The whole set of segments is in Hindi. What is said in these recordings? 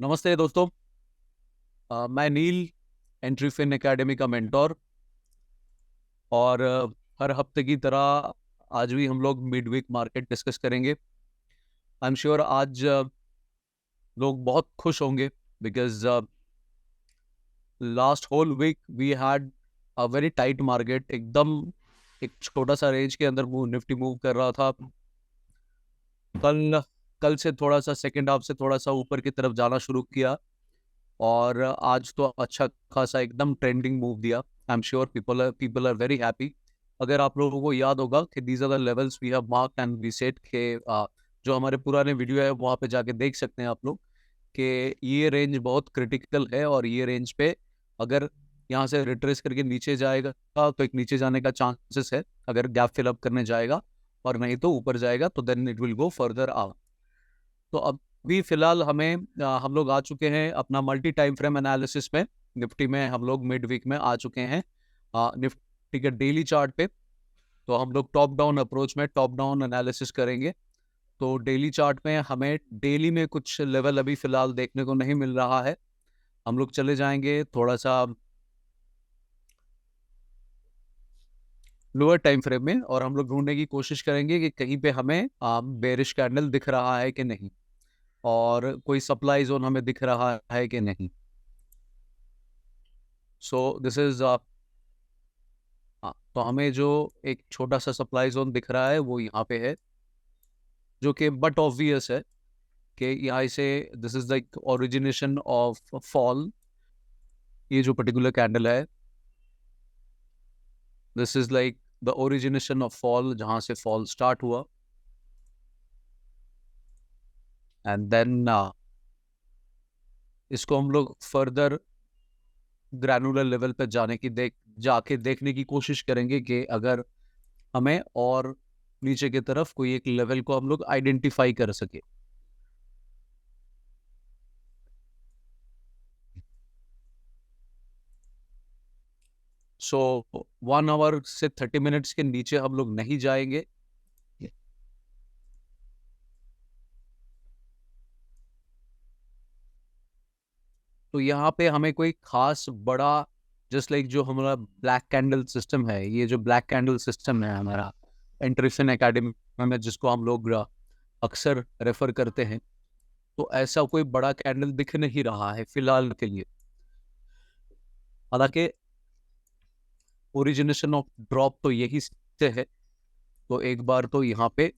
नमस्ते दोस्तों। मैं नील, एंट्री फिन एकेडमी का मेंटोर। और हर हफ्ते की तरह आज भी हम लोग मिड वीक मार्केट डिस्कस करेंगे। आई एम श्योर आज लोग बहुत खुश होंगे because last whole week we had a very tight market. एकदम एक छोटा सा रेंज के अंदर निफ्टी मूव कर रहा था। कल कल से थोड़ा सा सेकेंड हाफ से थोड़ा सा ऊपर की तरफ जाना शुरू किया और आज तो अच्छा खासा एकदम ट्रेंडिंग मूव दिया। I am sure people are very happy. अगर आप लोगों को याद होगा कि these are the levels we have marked and we said के जो हमारे पुराने वीडियो है वहाँ पे जाके देख सकते हैं आप लोग कि ये रेंज बहुत क्रिटिकल है और ये रेंज पे अगर यहाँ से रिट्रेस करके नीचे जाएगा तो एक नीचे जाने का चांसेस है अगर गैप फिल अप करने जाएगा, और नहीं तो ऊपर जाएगा तो then it will go further out. तो अभी फिलहाल हम लोग आ चुके हैं अपना मल्टी टाइम फ्रेम एनालिसिस में। निफ्टी में हम लोग मिड वीक में आ चुके हैं निफ्टी के डेली चार्ट पे। तो हम लोग टॉप डाउन अप्रोच में टॉप डाउन एनालिसिस करेंगे। तो डेली चार्ट में हमें डेली में कुछ लेवल अभी फिलहाल देखने को नहीं मिल रहा है। हम लोग चले जाएंगे थोड़ा सा लोअर टाइम फ्रेम में और हम लोग ढूंढने की कोशिश करेंगे कि कहीं पे हमें बेरिश कैंडल दिख रहा है कि नहीं, और कोई सप्लाई जोन हमें दिख रहा है कि नहीं। सो दिस इज तो हमें जो एक छोटा सा सप्लाई जोन दिख रहा है वो यहाँ पे है, जो कि बट ऑब्वियस है कि यहाँ से this is like origination of fall. ये जो पर्टिकुलर कैंडल है this is like the origination of fall, जहाँ से फॉल स्टार्ट हुआ एंड देन इसको हम लोग फर्दर ग्रैनुलर लेवल पर जाके देखने की कोशिश करेंगे कि अगर हमें और नीचे की तरफ कोई एक लेवल को हम लोग आइडेंटिफाई कर सके। सो 1 आवर से 30 मिनट्स के नीचे हम लोग नहीं जाएंगे। तो यहाँ पे हमें कोई खास बड़ा जस्ट लाइक जो हमारा ब्लैक कैंडल सिस्टम है, ये जो ब्लैक कैंडल सिस्टम है हमारा एंट्रीफिन एकेडमी में, जिसको हम लोग अक्सर रेफर करते हैं, तो ऐसा कोई बड़ा कैंडल दिख नहीं रहा है फिलहाल के लिए। हालांकि ओरिजिनेशन ऑफ ड्रॉप तो यही से है, तो एक बार तो यहाँ पे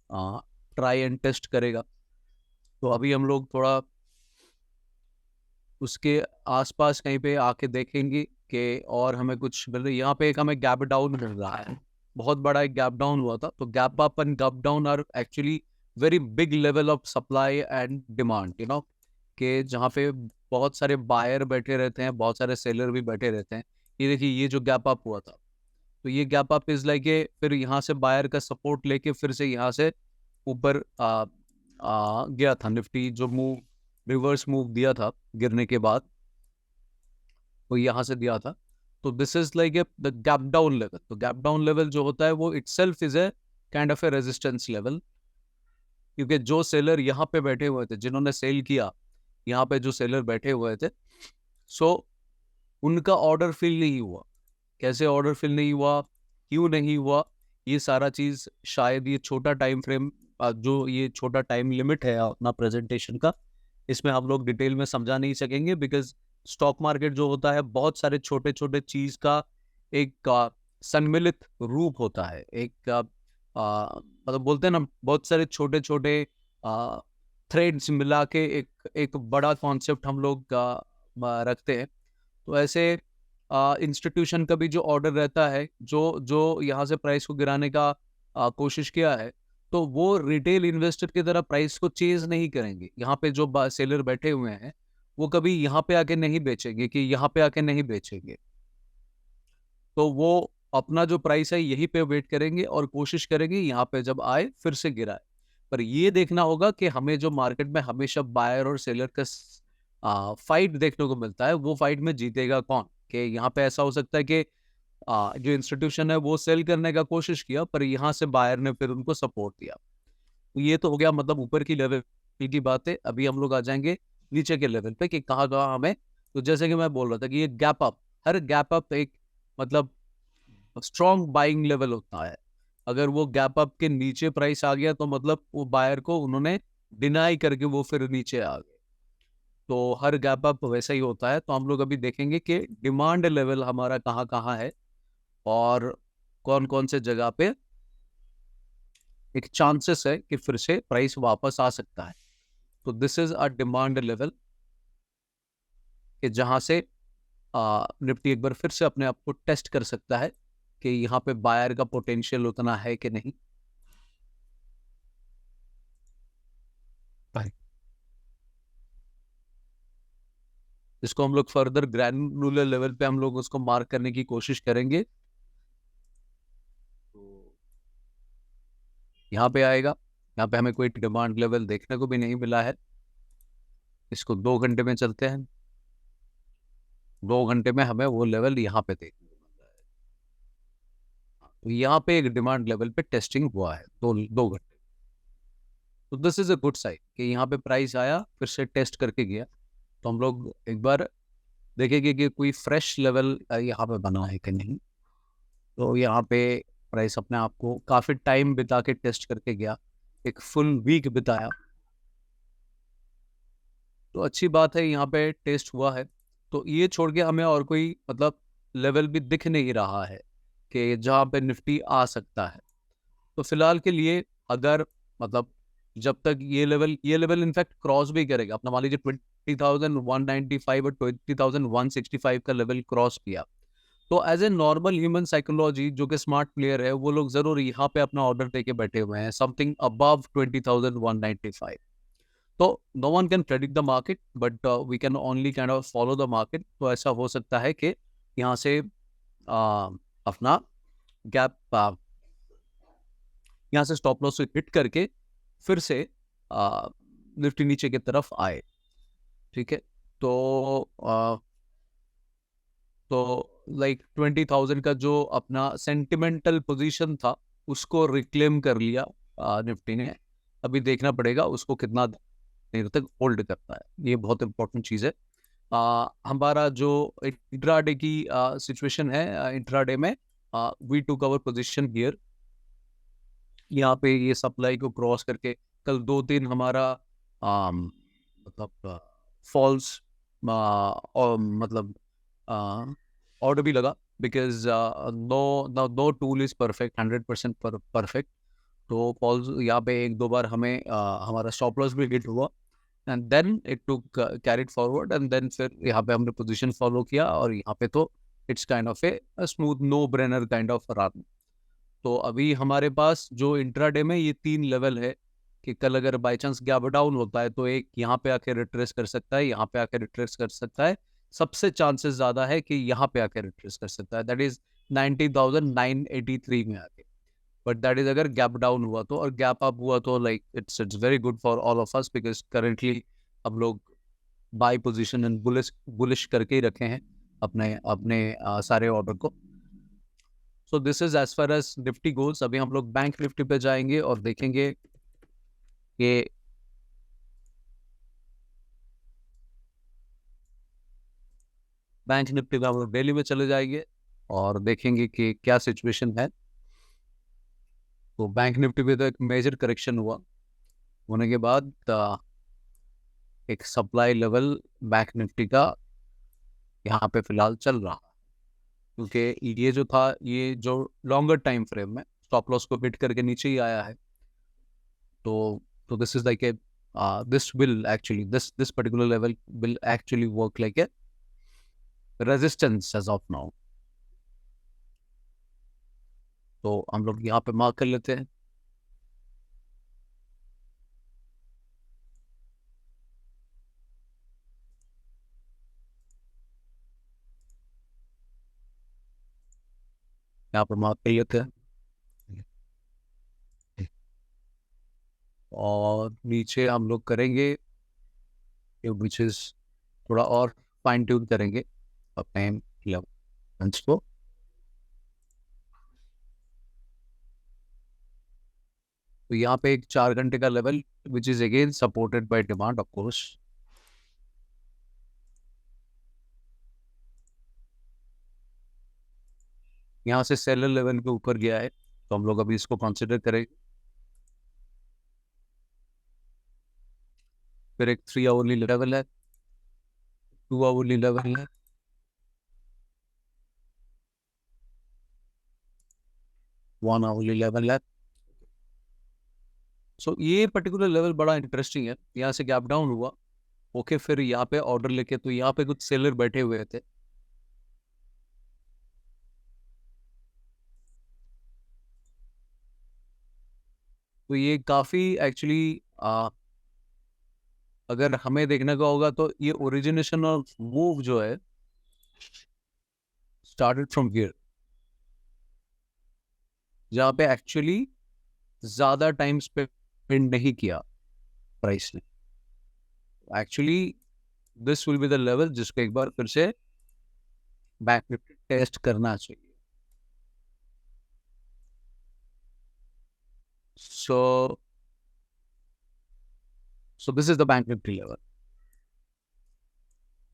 ट्राई एंड टेस्ट करेगा। तो अभी हम लोग थोड़ा उसके आसपास कहीं पे आके देखेंगे कि और हमें कुछ मिल रही। यहाँ पे एक हमें गैप डाउन मिल रहा है, बहुत बड़ा एक गैप डाउन हुआ था। तो gap up and gap down are actually very big level of supply and demand, कि जहाँ पे बहुत सारे बायर बैठे रहते हैं, बहुत सारे सेलर भी बैठे रहते हैं। ये देखिए, ये जो गैप अप हुआ था, तो ये गैप अप इज लाइक फिर यहाँ से बायर का सपोर्ट लेके फिर से यहाँ से ऊपर गया था निफ्टी। जो मूव रिवर्स मूव दिया था गिरने के बाद, वो यहाँ से दिया था। तो this is like the gap down level. तो गैप डाउन लेवल जो होता है वो itself is a kind of A resistance level, क्योंकि जो सेलर यहाँ पे बैठे हुए थे, जिन्होंने सेल किया, यहाँ पे जो सेलर बैठे हुए थे, सो उनका ऑर्डर फिल नहीं हुआ। कैसे ऑर्डर फिल नहीं हुआ, क्यों नहीं हुआ, ये सारा चीज शायद ये छोटा टाइम फ्रेम, जो ये छोटा टाइम लिमिट है अपना प्रेजेंटेशन का, इसमें हम लोग डिटेल में समझा नहीं सकेंगे। बिकॉज स्टॉक मार्केट जो होता है बहुत सारे छोटे छोटे चीज का एक सम्मिलित रूप होता है। एक मतलब बोलते हैं ना, बहुत सारे छोटे छोटे थ्रेड्स मिला के एक एक बड़ा कॉन्सेप्ट हम लोग रखते हैं। तो ऐसे इंस्टीट्यूशन का भी जो ऑर्डर रहता है, जो जो यहाँ से प्राइस को गिराने का कोशिश किया है, तो वो रिटेल इन्वेस्टर की तरह प्राइस को चेज नहीं करेंगे। यहाँ पे जो सेलर बैठे हुए हैं वो कभी यहाँ पे आके नहीं बेचेंगे कि यहाँ पे आके नहीं बेचेंगे। तो वो अपना जो प्राइस है यहीं पे वेट करेंगे और कोशिश करेंगे यहाँ पे जब आए फिर से गिराए। पर ये देखना होगा कि हमें जो मार्केट में हमेशा बायर और सेलर का फाइट देखने को मिलता है, वो फाइट में जीतेगा कौन। कि यहाँ पे ऐसा हो सकता है कि जो इंस्टीट्यूशन है वो सेल करने का कोशिश किया, पर यहाँ से बायर ने फिर उनको सपोर्ट दिया। तो ये तो हो गया मतलब ऊपर की लेवल की बात है। अभी हम लोग आ जाएंगे नीचे के लेवल पे कि कहाँ कहाँ हमें, तो जैसे कि मैं बोल रहा था कि ये गैप अप, हर गैप अप एक मतलब स्ट्रॉन्ग बाइंग लेवल होता है। अगर वो गैप अप के नीचे प्राइस आ गया तो मतलब वो बायर को उन्होंने डिनाई करके वो फिर नीचे आ गए। तो हर गैप अप वैसा ही होता है। तो हम लोग अभी देखेंगे कि डिमांड लेवल हमारा कहाँ कहाँ है और कौन कौन से जगह पे एक चांसेस है कि फिर से प्राइस वापस आ सकता है। तो this is a demand level कि जहां से निफ्टी एक बार फिर से अपने आप को टेस्ट कर सकता है कि यहाँ पे बायर का पोटेंशियल उतना है कि नहीं। इसको हम लोग फर्दर ग्रैनुलर लेवल पे हम लोग उसको मार्क करने की कोशिश करेंगे। तो यहाँ पे आएगा, यहाँ पे हमें कोई डिमांड लेवल देखने को भी नहीं मिला है। इसको 2 घंटे में चलते हैं, 2 घंटे में हमें वो लेवल यहाँ पे देखने को मिल रहा है। तो यहाँ पे एक डिमांड लेवल पे टेस्टिंग हुआ है 2 घंटे। तो this is a good sign कि यहाँ पे प्राइस आया फिर से टेस्ट करके गया। तो हम लोग एक बार देखेंगे कि कोई फ्रेश लेवल यहाँ पे बना है कि नहीं। तो यहाँ पे प्राइस अपने आप को काफी टाइम बिता के टेस्ट करके गया, एक फुल वीक बिताया। तो अच्छी बात है, यहाँ पे टेस्ट हुआ है। तो ये छोड़ के हमें और कोई मतलब लेवल भी दिख नहीं रहा है कि जहाँ पे निफ्टी आ सकता है। तो फिलहाल के लिए अगर मतलब जब तक ये लेवल इनफैक्ट क्रॉस भी करेगा, अपना मान लीजिए 20,195 और 20,165 का लेवल क्रॉस किया, तो as a normal human psychology जो कि स्मार्ट प्लेयर है वो लोग जरूर यहाँ पे अपना ऑर्डर देके बैठे हुए हैं समथिंग अबव 20,195। तो no one can predict the market but we can only kind of follow the market. तो ऐसा हो सकता है कि यहाँ से अपना गैप यहाँ से स्टॉप लॉस से हिट करके फिर से निफ्टी नीचे की तरफ आए। ठीक है। तो लाइक 20,000 का जो अपना सेंटिमेंटल पोजीशन था उसको रिक्लेम कर लिया निफ्टी ने। अभी देखना पड़ेगा उसको कितना देर तक होल्ड करता है, ये बहुत इंपॉर्टेंट चीज है। हमारा जो इंट्राडे की सिचुएशन है, इंट्राडे में वी टूक आवर पोजीशन हियर। यहाँ पे ये सप्लाई को क्रॉस करके कल 2 दिन हमारा मतलब फॉल्स मतलब ऑर्डर भी लगा because no no tool is perfect 100% perfect. तो फॉल्स यहाँ पे 1-2 बार हमें हमारा स्टॉप लॉस भी हिट हुआ and then it took carried forward and then फिर यहाँ पे हमने पोजीशन फॉलो किया और यहाँ पे तो it's kind of a smooth no brainer kind of run. तो अभी हमारे पास जो इंट्राडे में ये 3 लेवल है कि कल अगर बाई चांस गैप डाउन होता है तो एक यहाँ पे आके रिट्रेस कर सकता है, यहाँ पे आके रिट्रेस कर सकता है। सबसे चांसेस ज्यादा है कि यहाँ पे आके रिट्रेस कर सकता है, दैट इज 90,983 में आके। बट दैट इज अगर गैप डाउन हुआ तो, और गैप अप हुआ तो like it's very good for all of us because currently हम लोग buy position and bullish bullish करके ही रखे हैं अपने अपने सारे ऑर्डर को। So this is as far as Nifty goes. अभी हम लोग बैंक निफ्टी पे जाएंगे और देखेंगे कि बैंक निफ्टी में हम लोग डेली में चले जाएंगे और देखेंगे कि क्या सिचुएशन है। तो बैंक निफ्टी पे तो एक मेजर करेक्शन हुआ, होने के बाद एक सप्लाई लेवल बैंक निफ्टी का यहाँ पे फिलहाल चल रहा है। क्योंकि ये जो था, ये जो लॉन्गर टाइम फ्रेम में स्टॉप लॉस को हिट करके नीचे ही आया है। तो this is like a this particular level will actually work like a resistance as of now। तो हम लोग यहाँ पे मार्क कर लेते हैं। यहाँ पर मार्क कर लेते हैं और नीचे हम लोग करेंगे विच इज थोड़ा और फाइन ट्यून करेंगे अपने लेवल्स को। तो यहाँ पे एक 4 घंटे का level which is again supported by demand of course. यहाँ से सेलर लेवल के ऊपर गया है, तो हम लोग अभी इसको कंसिडर करेंगे। फिर एक 3 आवरली लेवल है, 2 आवरली लेवल है, 1 आवरली लेवल है। सो ये पर्टिकुलर लेवल बड़ा इंटरेस्टिंग है। यहाँ से गैप डाउन हुआ, ओके, फिर यहाँ पे ऑर्डर लेके, तो यहाँ पे कुछ सेलर बैठे हुए थे। तो ये काफी एक्चुअली अगर हमें देखने का होगा तो ये ओरिजिनेशन और मूव जो है स्टार्टेड फ्रॉम हियर, जहाँ पे एक्चुअली ज्यादा टाइम स्पेंड नहीं किया प्राइस ने। Actually this will be the level जिसको एक बार फिर से बैंक निफ्टी टेस्ट करना चाहिए। So so this is the bank Nifty level.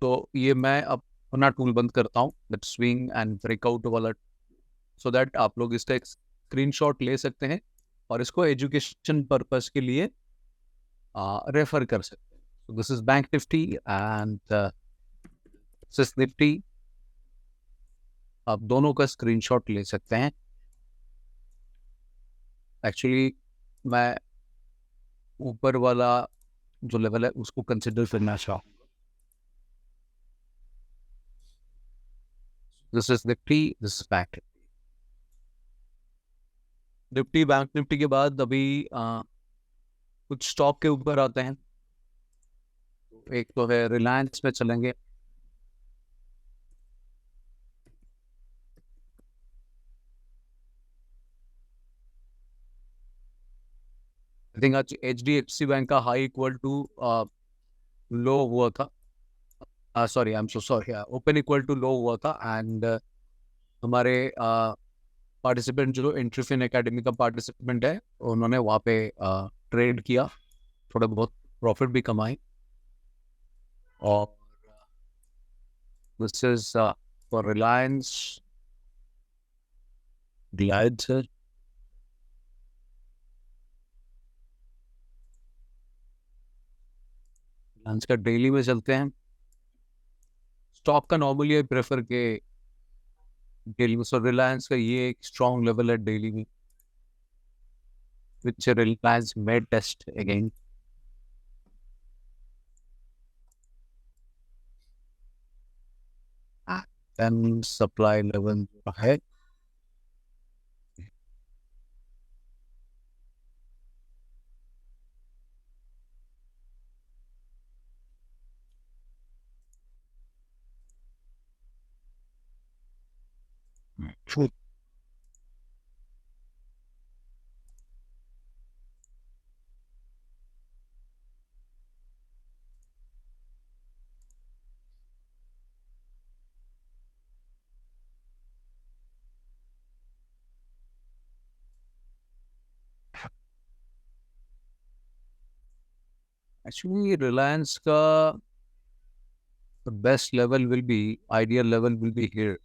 तो ये मैं अपना टूल बंद करता हूँ, दैट स्विंग एंड ब्रेकआउट वाला, सो दैट आप लोग इसका एक स्क्रीनशॉट ले सकते हैं और इसको एजुकेशन पर्पस के लिए रेफर कर सकते हैं। So this is Bank Nifty and Sys Nifty। आप दोनों का स्क्रीनशॉट ले सकते हैं। एक्चुअली मैं ऊपर वाला जो लेवल है उसको कंसिडर करना चाहूँगा। This is Nifty, this is bank Nifty. Nifty bank Nifty के बाद अभी कुछ स्टॉक के ऊपर आते हैं। एक तो है रिलायंस में चलेंगे। आई थिंक आज HDFC बैंक का हाई इक्वल टू लो हुआ था, sorry I am so sorry, open equal to low हुआ था। एंड हमारे पार्टिसिपेंट जो एंट्रीफिन एकेडमी का पार्टिसिपेंट है, उन्होंने वहाँ पे ट्रेड किया, थोड़ा बहुत प्रॉफिट भी कमाई। और this is for Reliance, Reliance का डेली में चलते हैं। स्टॉक का नॉर्मली प्रेफर के डेली में, सो रिलायंस का ये एक स्ट्रॉन्ग लेवल है डेली में, which Reliance may test again। Then supply level है, एक्चुअली रिलायंस का best level will be, ideal level will be here.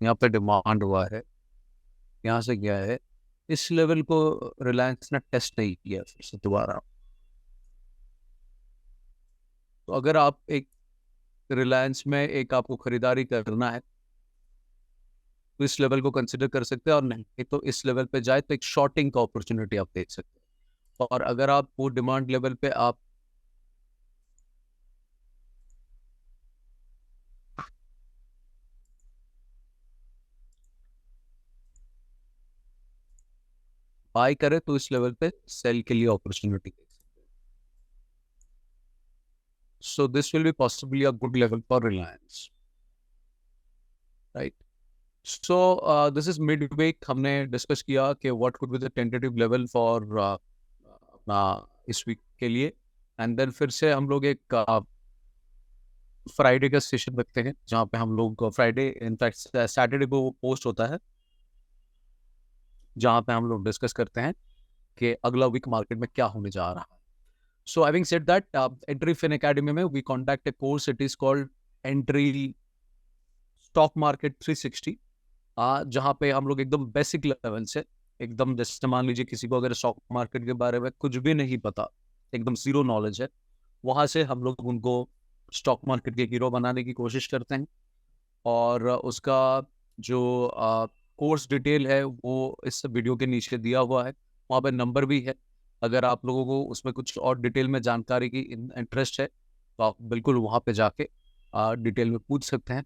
यहाँ पे डिमांड हुआ है, यहाँ से गया है, इस लेवल को रिलायंस ने टेस्ट नहीं किया फिर से दोबारा। तो अगर आप एक रिलायंस में एक आपको खरीदारी करना है तो इस लेवल को कंसिडर कर सकते हैं, और नहीं तो इस लेवल पे जाए तो एक शॉर्टिंग का अपॉर्चुनिटी आप देख सकते हैं। और अगर आप वो डिमांड लेवल पे आप बाय करें तो इस लेवल पे सेल के लिए अपॉर्चुनिटी देख सकते हैं। So this will be possibly a good level for Reliance, right. So this is mid week, हमने डिस्कस किया कि what could be the tentative level for अपना इस वीक के लिए। एंड देन फिर से हम लोग एक फ्राइडे का सेशन रखते हैं जहाँ पे हम लोग फ्राइडे इनफैक्ट सैटरडे को पोस्ट होता है, जहाँ पे हम लोग डिस्कस करते हैं कि अगला वीक मार्केट में क्या होने जा रहा है. So having said that, Entry Fin Academy में we conduct a course. It is called Entry Stock Market 360. जहाँ पे हम लोग एकदम बेसिक लेवल से, एकदम जैसे मान लीजिए किसी को अगर स्टॉक मार्केट के बारे में कुछ भी नहीं पता, एकदम जीरो नॉलेज है, वहाँ से हम लोग उनको स्टॉक मार्केट के हीरो बनाने की कोशिश करते हैं. और उसका जो कोर्स डिटेल है वो इस वीडियो के नीचे दिया हुआ है, वहाँ पे नंबर भी है. अगर आप लोगों को उसमें कुछ और डिटेल में जानकारी की इंटरेस्ट है तो आप बिल्कुल वहाँ पे जाके डिटेल में पूछ सकते हैं.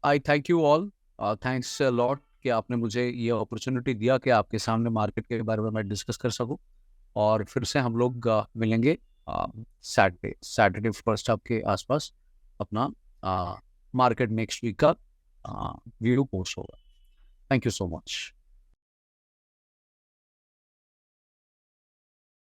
आई thank you all, thanks lot कि आपने मुझे ये अपॉर्चुनिटी दिया कि आपके सामने मार्केट के बारे में मैं डिस्कस कर सकूं. और फिर से हम लोग मिलेंगे सैटरडे फर्स्ट हाफ के आसपास. अपना मार्केट नेक्स्ट वीक का व्यू पोस्ट होगा. Thank you so much.